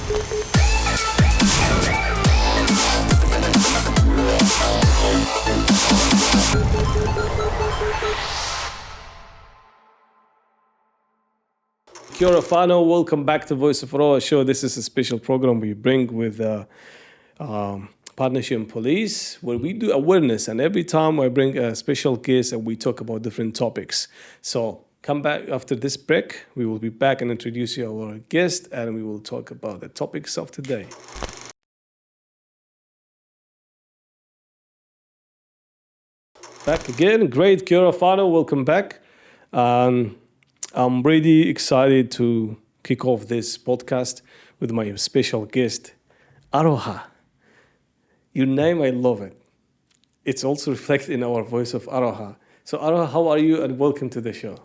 Kia ora whanau, welcome back to Voice of Aroha show. This is a special program we bring with Partnership and Police, where we do awareness, and every time I bring a special guest and we talk about different topics. So come back after this break. We will be back and introduce you our guest, and we will talk about the topics of today. Back again, great. Kia ora whanau, welcome back. I'm really excited to kick off this podcast with my special guest, Aroha. Your name, I love it. It's also reflected in our voice of Aroha. So Aroha, how are you, and welcome to the show.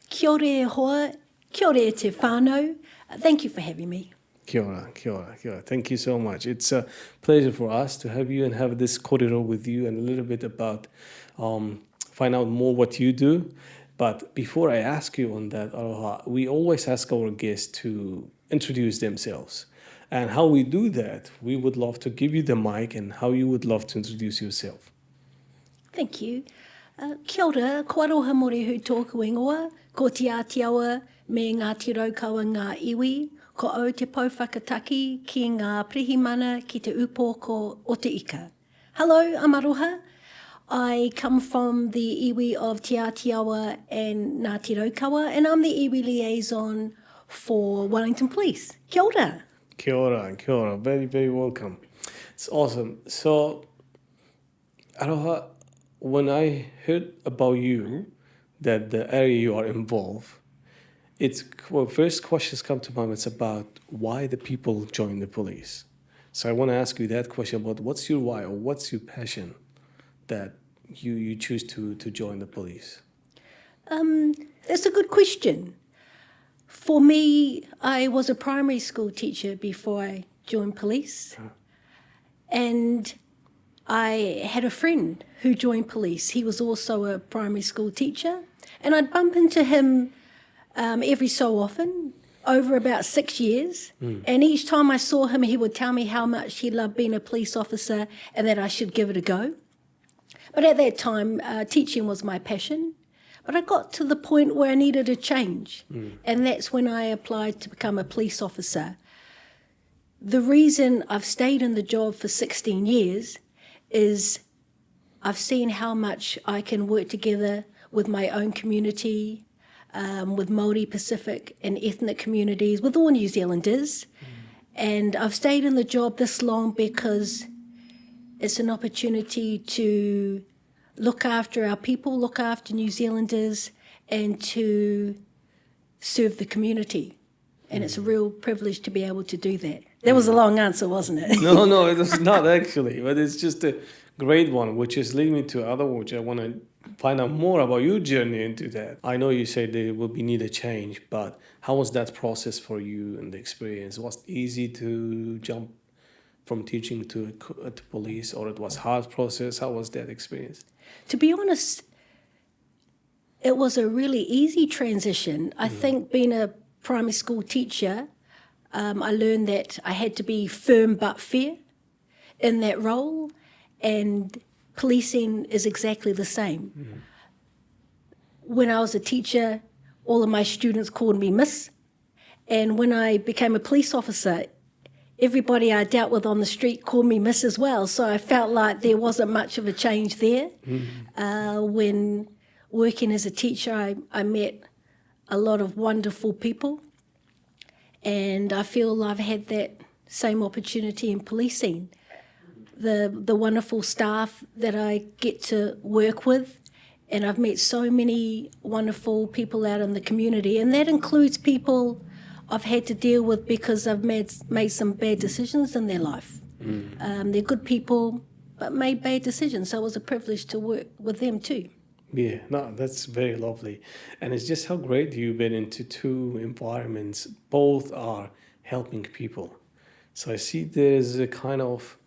Kia ora hoa, kia ora e te whānau. Thank you for having me. Kia ora, kia ora, kia ora. Thank you so much. It's a pleasure for us to have you and have this corridor with you and a little bit about, find out more what you do. But before I ask you on that, Aroha, we always ask our guests to introduce themselves. And how we do that, we would love to give you the mic and how you would love to introduce yourself. Thank you. Kia ora, ko Aroha Morehu tōku ingoa, ko te ātiawa me ngā te raukaua ngā iwi, ko au te pouwhakataki ki ngā prihimana ki te upōko o te ika. Hello, I'm Aroha. I come from the iwi of Te Ātiawa and Ngā Te Raukaua, and I'm the iwi liaison for Wellington Police. Kia ora. Kia ora, kia ora. Very, very welcome. It's awesome. So, Aroha, when I heard about you, that the area you are involved, first questions come to mind. It's about why the people join the police. So I want to ask you that question about what's your why or what's your passion that you choose to join the police? That's a good question. For me, I was a primary school teacher before I joined police. And I had a friend who joined police. He was also a primary school teacher. And I'd bump into him every so often over about 6 years. And each time I saw him, he would tell me how much he loved being a police officer and that I should give it a go. But at that time, teaching was my passion. But I got to the point where I needed a change. And that's when I applied to become a police officer. The reason I've stayed in the job for 16 years is I've seen how much I can work together with my own community, with Māori, Pacific and ethnic communities, with all New Zealanders. And I've stayed in the job this long because it's an opportunity to look after our people, look after New Zealanders, and to serve the community. And it's a real privilege to be able to do that. That was a long answer, wasn't it? No, it was not actually, but it's just a great one, which is leading me to other, which I want to find out more about your journey into that. I know you said there will be need a change, but how was that process for you and the experience? Was it easy to jump from teaching to police, or it was hard process? How was that experience? To be honest, it was a really easy transition. I think being a primary school teacher, I learned that I had to be firm but fair in that role, and policing is exactly the same. When I was a teacher, all of my students called me Miss, and when I became a police officer, everybody I dealt with on the street called me Miss as well, so I felt like there wasn't much of a change there. When working as a teacher, I met a lot of wonderful people, and I feel I've had that same opportunity in policing. The wonderful staff that I get to work with, and I've met so many wonderful people out in the community, and that includes people I've had to deal with because I've made some bad decisions in their life. They're good people, but made bad decisions, so it was a privilege to work with them too. Yeah, no, that's very lovely. And it's just how great you've been into two environments. Both are helping people. So I see there's a kind of,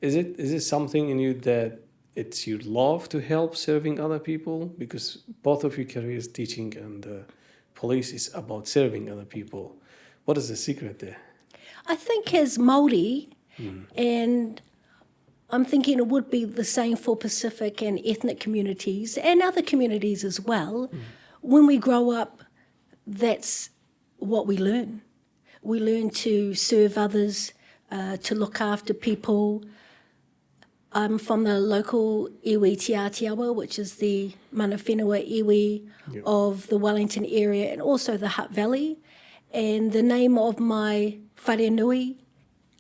is it something in you that it's you love to help serving other people? Because both of your careers, teaching and police, is about serving other people. What is the secret there? I think as Māori, and I'm thinking it would be the same for Pacific and ethnic communities and other communities as well. When we grow up, that's what we learn. We learn to serve others, to look after people. I'm from the local iwi Te Atiawa, which is the mana whenua iwi of the Wellington area and also the Hutt Valley. And the name of my wharenui,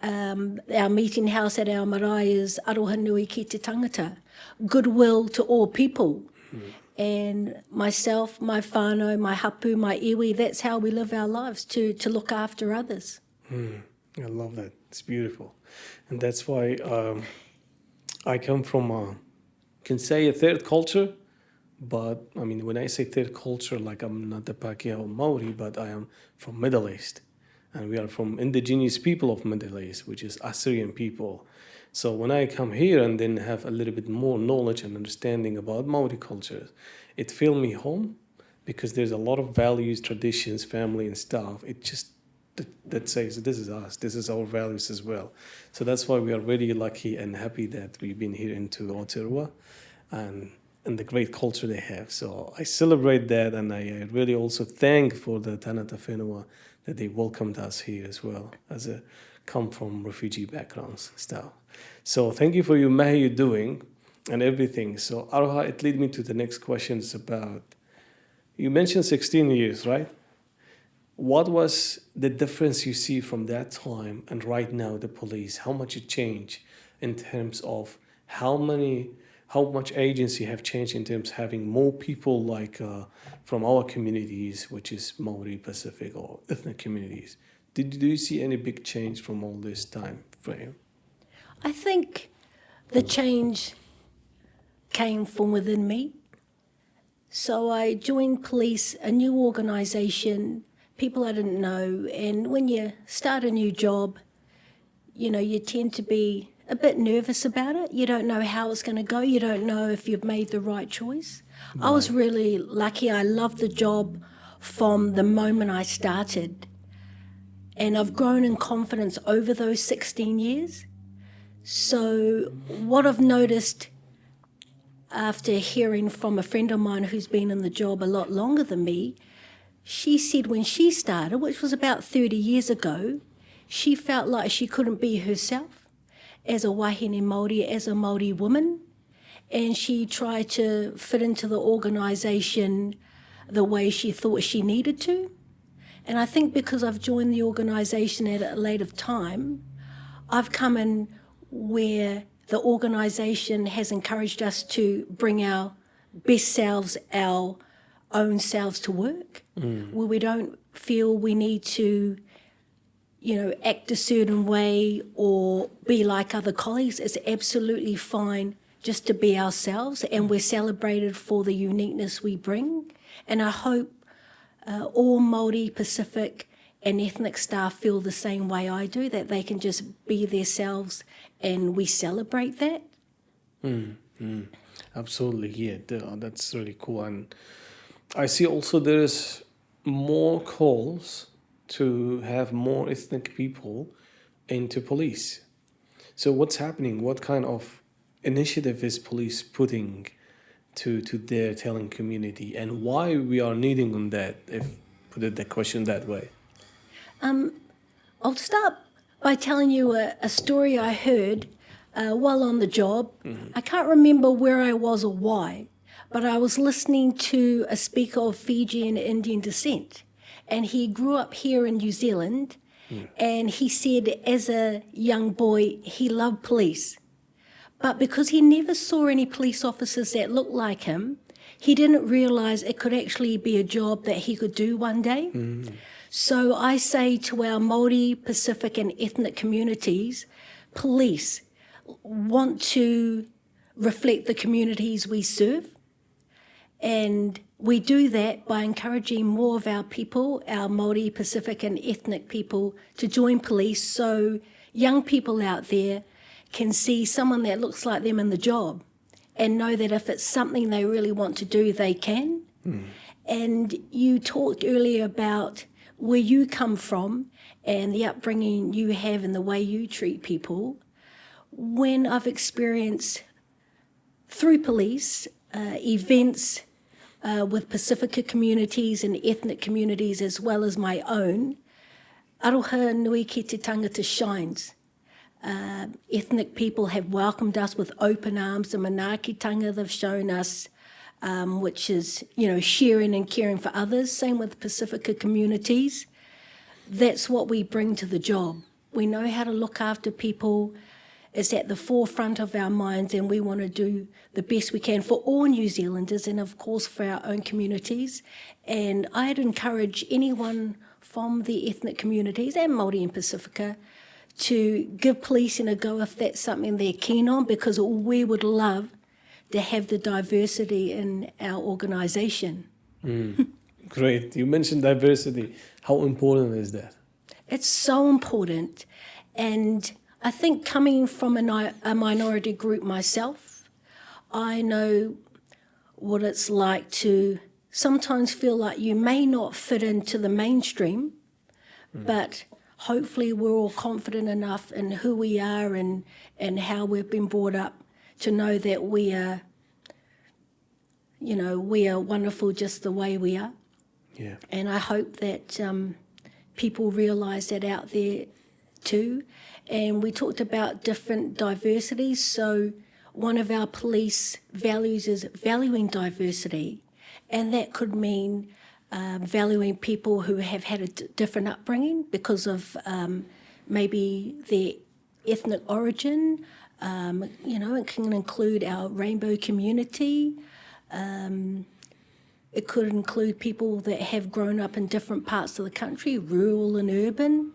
our meeting house at our marae, is Aroha Nui ki te tangata, goodwill to all people. And myself, my whānau, my hapu, my iwi, that's how we live our lives, to look after others. I love that. It's beautiful. And that's why I come from, can say a third culture, but I mean, when I say third culture, like I'm not the Pākehā or Māori, but I am from Middle East. And we are from indigenous people of Middle East, which is Assyrian people. So when I come here and then have a little bit more knowledge and understanding about Maori culture, it feels me home because there's a lot of values, traditions, family and stuff. It just that says this is us, this is our values as well. So that's why we are really lucky and happy that we've been here into Aotearoa and the great culture they have. So I celebrate that, and I really also thank for the Tanata Whenua that they welcomed us here as well, as a come from refugee backgrounds stuff. So thank you for your mahi you're doing and everything. So Aroha, it leads me to the next questions about, you mentioned 16 years, right? What was the difference you see from that time and right now, the police? How much it changed in terms of how much agency have changed in terms of having more people like from our communities, which is Maori, Pacific, or ethnic communities? Do you see any big change from all this time frame? I think the change came from within me. So I joined police, a new organisation, people I didn't know, and when you start a new job, you know, you tend to be a bit nervous about it. You don't know how it's going to go. You don't know if you've made the right choice. Right. I was really lucky. I loved the job from the moment I started. And I've grown in confidence over those 16 years. So what I've noticed after hearing from a friend of mine who's been in the job a lot longer than me, she said when she started, which was about 30 years ago, she felt like she couldn't be herself as a wahine Māori, as a Māori woman, and she tried to fit into the organisation the way she thought she needed to. And I think because I've joined the organisation at a later time, I've come in where the organisation has encouraged us to bring our best selves, our own selves to work, where we don't feel we need to, you know, act a certain way or be like other colleagues. It's absolutely fine just to be ourselves, and we're celebrated for the uniqueness we bring. And I hope all Māori, Pacific and ethnic staff feel the same way I do, that they can just be themselves and we celebrate that. Absolutely, yeah, that's really cool. And I see also there is more calls to have more ethnic people into police. So what's happening? What kind of initiative is police putting to their telling community, and why we are needing on that, if put it the question that way? I'll start by telling you a story I heard while on the job. I can't remember where I was or why, but I was listening to a speaker of Fijian Indian descent, and he grew up here in New Zealand, and he said as a young boy he loved police. But because he never saw any police officers that looked like him, he didn't realise it could actually be a job that he could do one day. So I say to our Māori, Pacific and ethnic communities, police want to reflect the communities we serve. And we do that by encouraging more of our people, our Māori, Pacific and ethnic people, to join police, so young people out there can see someone that looks like them in the job and know that if it's something they really want to do, they can. And you talked earlier about where you come from and the upbringing you have and the way you treat people, when I've experienced through police events with Pacifica communities and ethnic communities as well as my own, aroha nui ki te tangata shines. Ethnic people have welcomed us with open arms. The manaakitanga they've shown us, which is, sharing and caring for others. Same with Pacifica communities. That's what we bring to the job. We know how to look after people. It's at the forefront of our minds, and we want to do the best we can for all New Zealanders and, of course, for our own communities. And I'd encourage anyone from the ethnic communities and Māori in Pacifica to give policing a go if that's something they're keen on, because we would love to have the diversity in our organisation. Great. You mentioned diversity. How important is that? It's so important. And I think coming from a minority group myself, I know what it's like to sometimes feel like you may not fit into the mainstream, but hopefully we're all confident enough in who we are and how we've been brought up to know that we are wonderful just the way we are. Yeah. And I hope that people realise that out there too. And we talked about different diversities. So one of our police values is valuing diversity. And that could mean valuing people who have had a different upbringing because of maybe their ethnic origin. It can include our rainbow community. It could include people that have grown up in different parts of the country, rural and urban.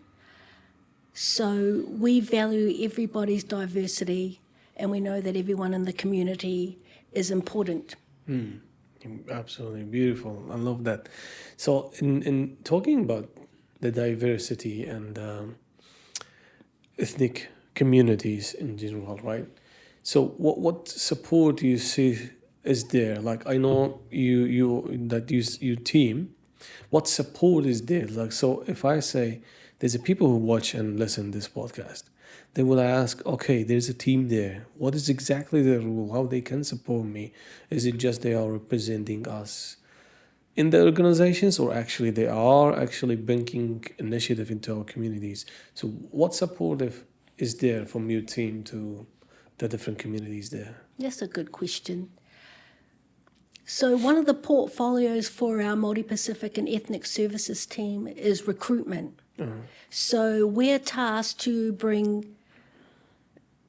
So we value everybody's diversity, and we know that everyone in the community is important. Absolutely beautiful. I love that. So in talking about the diversity and ethnic communities in general, right? So what support do you see is there? Like, I know you team. What support is there? Like, so if I say there's a people who watch and listen to this podcast, they will ask, okay, there's a team there. What is exactly the rule? How they can support me? Is it just they are representing us in the organizations, or actually they are actually bringing initiative into our communities? So what support is there from your team to the different communities there? That's a good question. So one of the portfolios for our Māori Pacific and Ethnic Services team is recruitment. So we're tasked to bring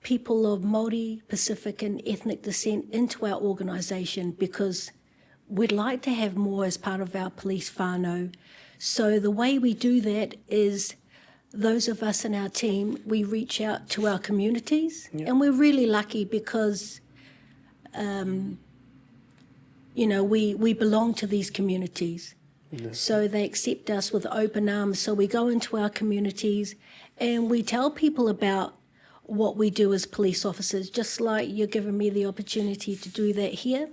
people of Māori, Pacific and ethnic descent into our organisation because we'd like to have more as part of our police whānau. So the way we do that is those of us in our team, we reach out to our communities, and we're really lucky because we belong to these communities. So they accept us with open arms. So we go into our communities and we tell people about what we do as police officers, just like you're giving me the opportunity to do that here.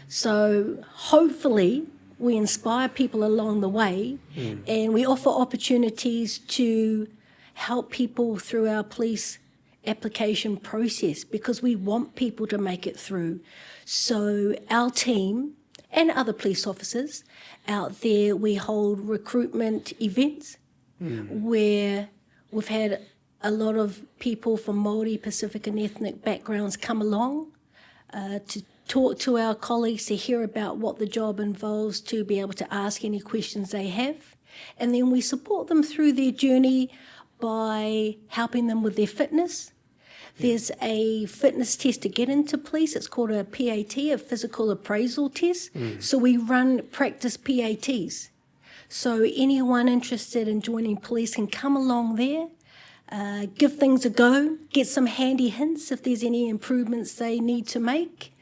So hopefully we inspire people along the way, and we offer opportunities to help people through our police application process because we want people to make it through. So our team and other police officers out there, we hold recruitment events where we've had a lot of people from Māori, Pacific and ethnic backgrounds come along to talk to our colleagues, to hear about what the job involves, to be able to ask any questions they have. And then we support them through their journey by helping them with their fitness. There's a fitness test to get into police. It's called a PAT, a physical appraisal test. So we run practice PATs. So anyone interested in joining police can come along there, give things a go, get some handy hints if there's any improvements they need to make.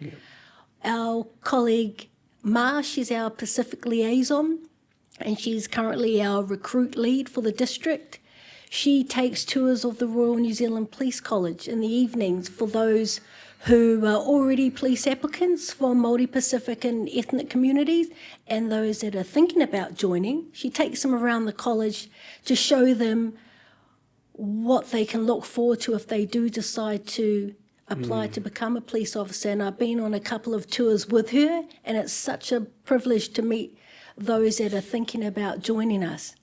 Our colleague Ma, she's our Pacific liaison, and she's currently our recruit lead for the district. She takes tours of the Royal New Zealand Police College in the evenings for those who are already police applicants from Māori, Pacific and ethnic communities, and those that are thinking about joining. She takes them around the college to show them what they can look forward to if they do decide to apply to become a police officer. And I've been on a couple of tours with her, and it's such a privilege to meet those that are thinking about joining us.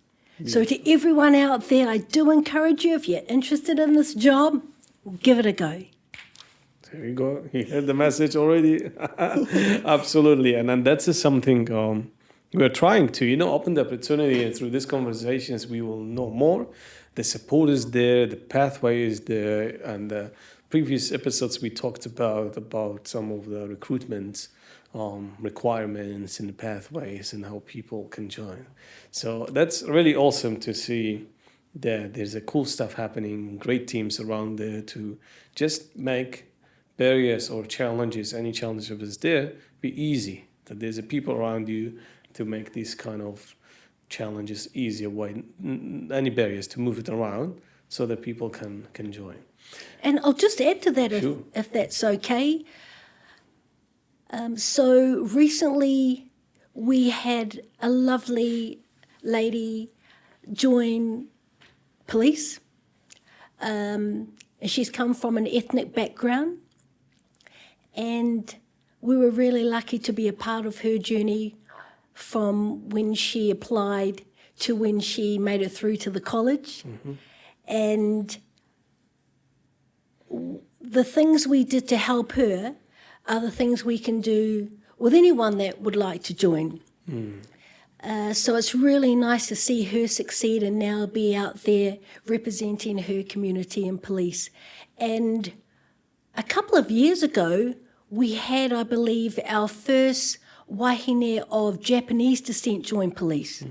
So to everyone out there, I do encourage you, if you're interested in this job, give it a go. There you go. You heard the message already. Absolutely. And that's just something we're trying to, open the opportunity. And through these conversations, we will know more. The support is there. The pathway is there. And the previous episodes, we talked about some of the recruitment requirements and the pathways and how people can join. So that's really awesome to see that there's a cool stuff happening, great teams around there to just make barriers or challenges, any challenge if it's there, be easy. That there's a people around you to make these kind of challenges easier, any barriers to move it around so that people can join. And I'll just add to that, Sure. if that's okay. So recently we had a lovely lady join police. And she's come from an ethnic background. And we were really lucky to be a part of her journey from when she applied to when she made it through to the college. Mm-hmm. And the things we did to help her are the things we can do with anyone that would like to join. So it's really nice to see her succeed and now be out there representing her community in police. And a couple of years ago, we had, I believe, our first wahine of Japanese descent join police.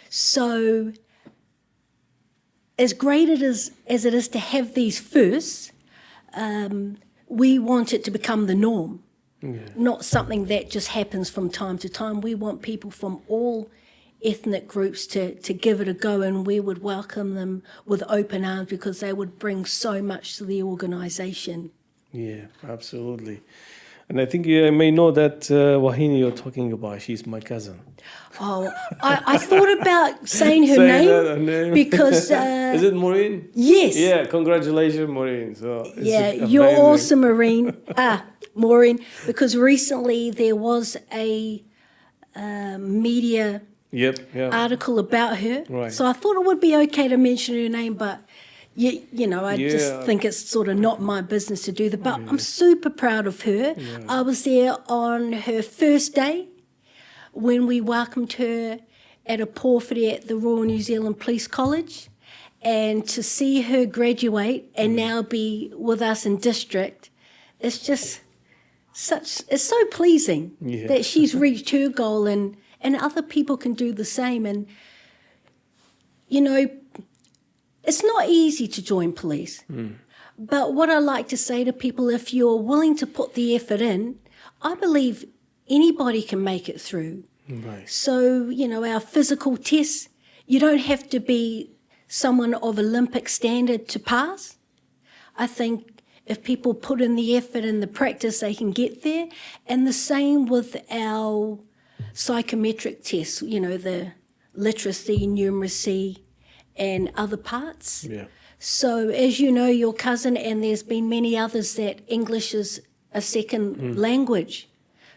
So as great as it is to have these firsts, we want it to become the norm, not something that just happens from time to time. We want people from all ethnic groups to give it a go, and we would welcome them with open arms because they would bring so much to the organisation. Yeah, absolutely. And I think you may know that Wahine you're talking about. She's my cousin. Oh, I thought about saying her name because... Is it Maureen? Yes. Yeah, congratulations, Maureen. So yeah, you're awesome, Maureen, because recently there was a media article about her. Right. So I thought it would be okay to mention her name, but I just think it's sort of not my business to do that. But I'm super proud of her. Yeah. I was there on her first day when we welcomed her at a pōwhiri at the Royal New Zealand Police College. And to see her graduate and now be with us in district, it's just it's so pleasing that she's reached her goal and other people can do the same. And, it's not easy to join police. But what I like to say to people, if you're willing to put the effort in, I believe anybody can make it through. Right. So, our physical tests, you don't have to be someone of Olympic standard to pass. I think if people put in the effort and the practice, they can get there. And the same with our psychometric tests, the literacy, numeracy, and other parts. Yeah. So as you know, your cousin, and there's been many others that English is a second language.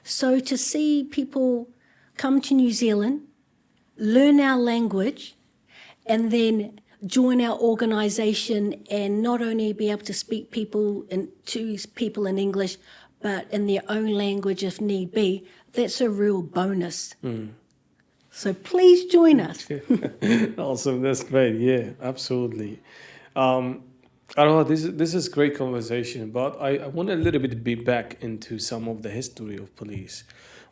So to see people come to New Zealand, learn our language, and then join our organisation and not only be able to speak to people in English, but in their own language if need be, that's a real bonus. So please join us. Awesome, that's great. Yeah, absolutely. Aroha, this is great conversation, but I want a little bit to be back into some of the history of police,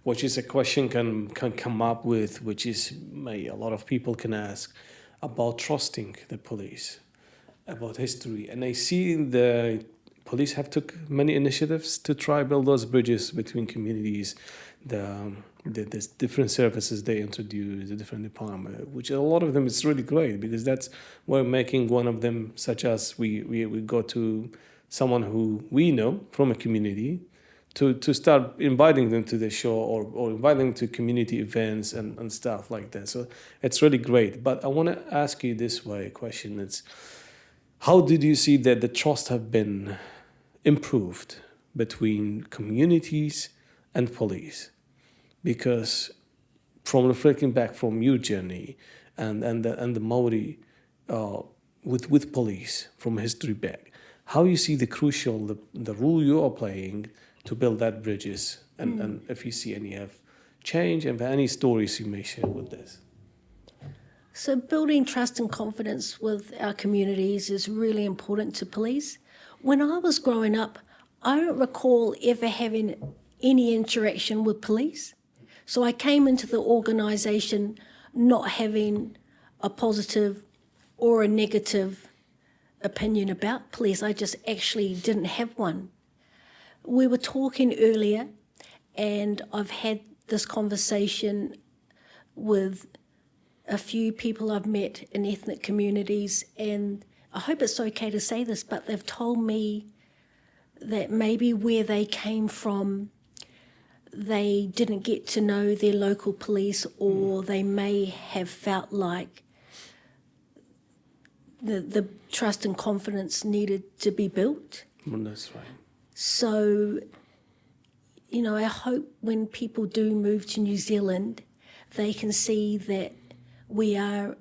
which is a question can come up with, which is a lot of people can ask about trusting the police, about history. And I see the police have took many initiatives to try build those bridges between communities, the different services they introduce, the different department, which a lot of them is really great because that's we're making one of them, such as we go to someone who we know from a community to start inviting them to the show or inviting them to community events and stuff like that. So it's really great. But I want to ask you this way a question. It's how did you see that the trust have been improved between communities and police? Because from reflecting back from your journey and the Maori with police from history back, how you see the crucial the role you are playing to build that bridges and if you see any have change and any stories you may share with this. So building trust and confidence with our communities is really important to police. When I was growing up, I don't recall ever having any interaction with police. So I came into the organisation not having a positive or a negative opinion about police. I just actually didn't have one. We were talking earlier, and I've had this conversation with a few people I've met in ethnic communities, and I hope it's okay to say this, but they've told me that maybe where they came from, they didn't get to know their local police, or they may have felt like the trust and confidence needed to be built. That's right. So, I hope when people do move to New Zealand, they can see that we are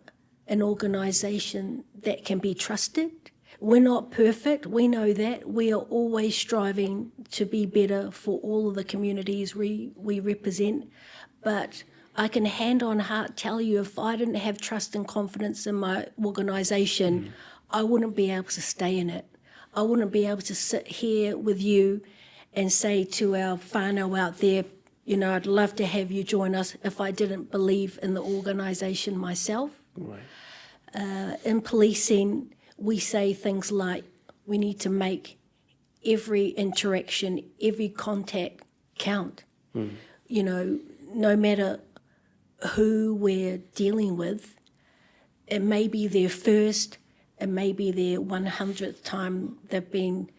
an organisation that can be trusted. We're not perfect, we know that. We are always striving to be better for all of the communities we represent. But I can hand on heart tell you, if I didn't have trust and confidence in my organisation, I wouldn't be able to stay in it. I wouldn't be able to sit here with you and say to our whānau out there, I'd love to have you join us, if I didn't believe in the organisation myself. Right. In policing, we say things like we need to make every interaction, every contact count. No matter who we're dealing with, it may be their first, it may be their 100th time they've been,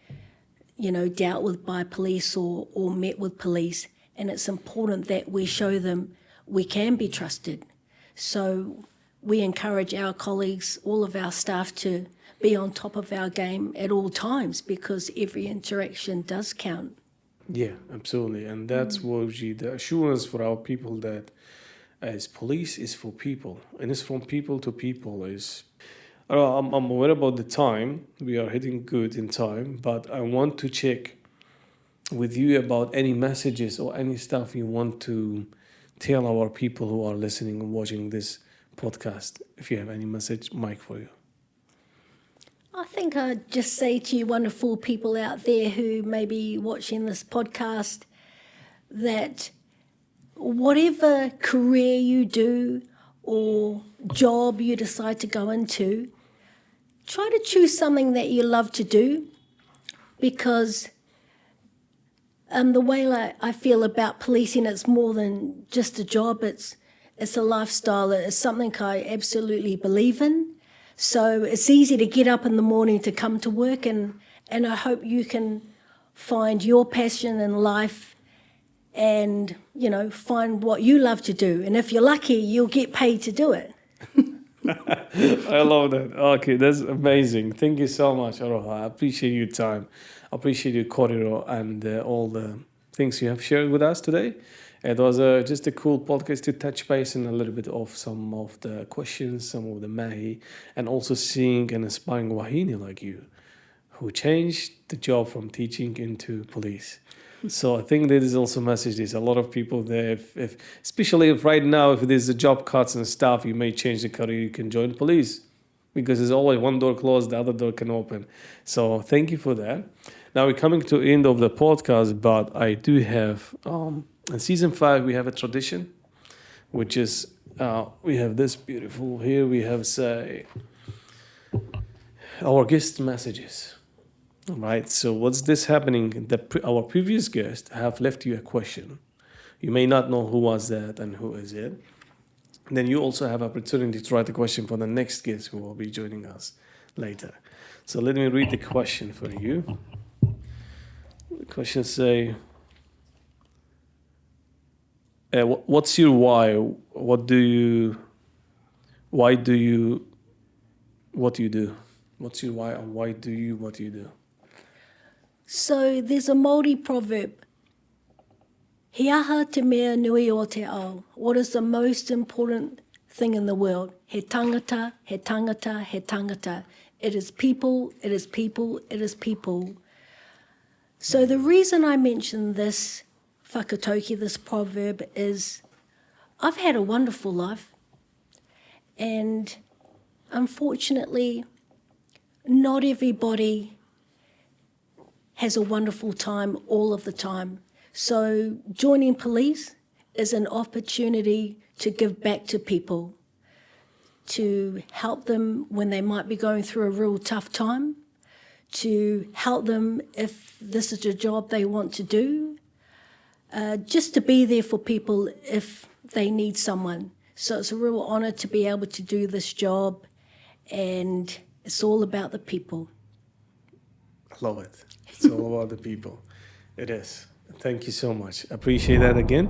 dealt with by police or met with police. And it's important that we show them we can be trusted. So we encourage our colleagues, all of our staff, to be on top of our game at all times, because every interaction does count. Yeah, absolutely. And that's what the assurance for our people that as police is for people and it's from people to people is. I'm aware about the time. We are hitting good in time, but I want to check with you about any messages or any stuff you want to tell our people who are listening and watching this podcast. If you have any message, mic for you. I think I'd just say to you wonderful people out there who may be watching this podcast that whatever career you do or job you decide to go into, try to choose something that you love to do, because the way I feel about policing, it's more than just a job, it's a lifestyle, it's something I absolutely believe in. So it's easy to get up in the morning to come to work, and I hope you can find your passion in life and, find what you love to do. And if you're lucky, you'll get paid to do it. I love that. Okay, that's amazing. Thank you so much, Aroha. I appreciate your time. I appreciate your corridor and all the things you have shared with us today. It was just a cool podcast to touch base in a little bit of some of the questions, some of the mahi, and also seeing an inspiring wahine like you, who changed the job from teaching into police. So I think there is also a message. There's a lot of people there, if especially if right now, if there's a job cuts and stuff, you may change the career, you can join police, because there's always one door closed, the other door can open. So thank you for that. Now we're coming to the end of the podcast, but I do have, in season 5, we have a tradition, which is, we have this beautiful, here we have, say, our guest messages. Right, so what's this happening? Our previous guest have left you a question. You may not know who was that and who is it. Then you also have opportunity to write a question for the next guest who will be joining us later. So let me read the question for you. The question say, what's your why? What do you do? What's your why, and why do you what you do? So there's a Māori proverb, he aha te mea nui o te ao. What is the most important thing in the world? He tangata, he tangata, he tangata. It is people, it is people, it is people. So the reason I mention this whakatauki, this proverb, is I've had a wonderful life, and unfortunately, not everybody has a wonderful time all of the time. So joining police is an opportunity to give back to people, to help them when they might be going through a real tough time, to help them if this is a job they want to do, just to be there for people if they need someone. So it's a real honour to be able to do this job, and it's all about the people. I love it. It's all about the people. It is. Thank you so much. Appreciate that again.